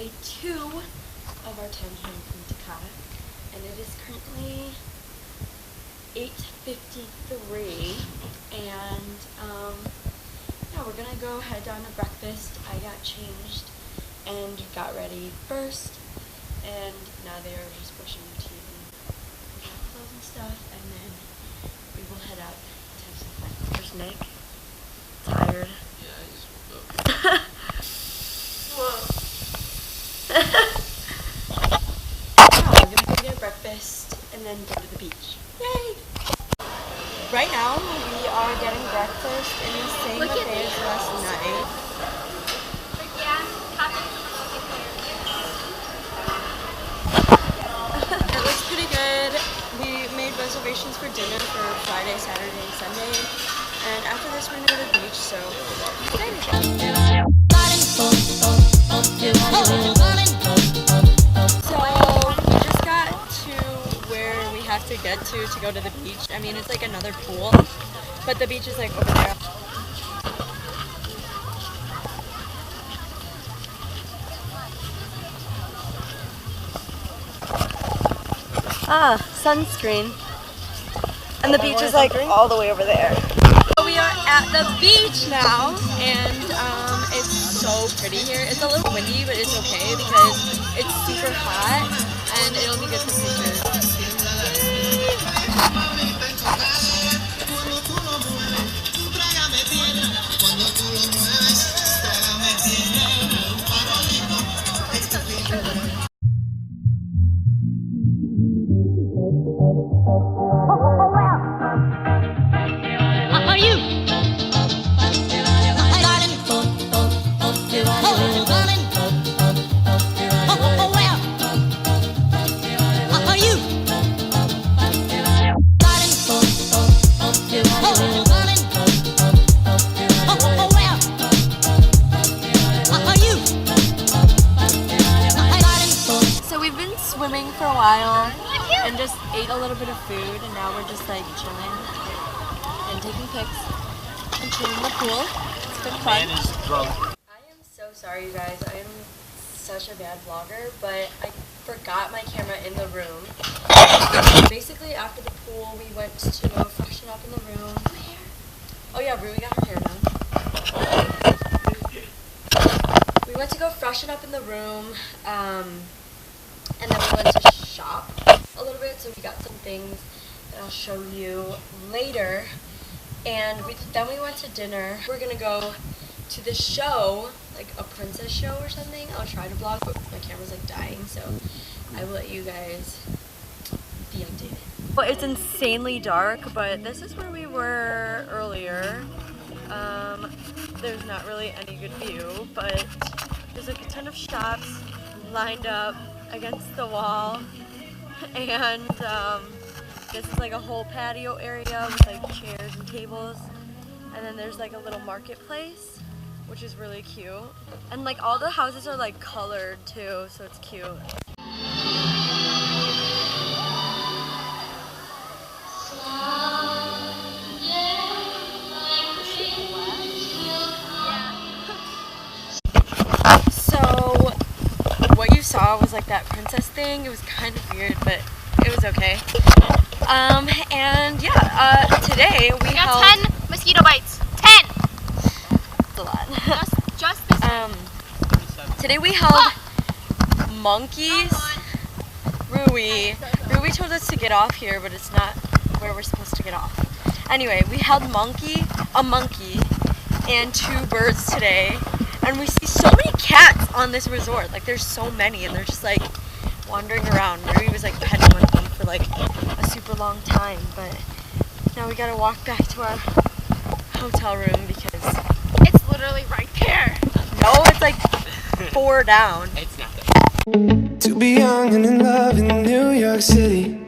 day 2 of our time here in Punta Cana, and it is currently 8:53, and yeah, we're gonna go head down to breakfast. I got changed and got ready first, and now they are just brushing their teeth and putting on clothes and stuff, and then we will head out to have some fun. There's Nick, tired. Yeah, I just woke up. Yeah, we're gonna go get breakfast and then go to the beach. Yay! Right now, we are getting breakfast in the same buffet as last night. It looks pretty good. We made reservations for dinner for Friday, Saturday, and Sunday. And after this, we're gonna go to the beach, so I'm excited. So we just got to where we have to get to go to the beach. I mean, it's like another pool, but the beach is like over there. Ah, sunscreen. And the beach is like all the way over there. So we are at the beach now, and it's so pretty here. It's a little windy, but it's okay because it's super hot, and it'll be good for pictures. Swimming for a while and just ate a little bit of food, and now we're just like chilling and taking pics and chilling in the pool. It's been fun. Man is drunk. I am so sorry, you guys. I am such a bad vlogger, but I forgot my camera in the room. Basically, after the pool, we went to go freshen up in the room. Oh yeah, Rui got her hair done. We went to go freshen up in the room. And then we went to shop a little bit, so we got some things that I'll show you later. And then we went to dinner. We're gonna go to the show, like a princess show or something. I'll try to vlog, but my camera's like dying, so I will let you guys be updated. Well, it's insanely dark, but this is where we were earlier. There's not really any good view, but there's like a ton of shops lined up against the wall, and this is like a whole patio area with like chairs and tables, and then there's like a little marketplace, which is really cute, and like all the houses are like colored too, so it's cute. Saw was like that princess thing. It was kind of weird, but it was okay. And yeah, today we got held 10 mosquito bites. 10. That's a lot. Just this. Today we held monkeys. Rui told us to get off here, but it's not where we're supposed to get off. Anyway, we held a monkey, and 2 birds today. And we see so many cats on this resort. Like, there's so many, and they're just like wandering around. Rui was like petting one of them for like a super long time, but now we gotta walk back to our hotel room because it's literally right there. No, it's like 4 down. It's not that. To be young and in love in New York City.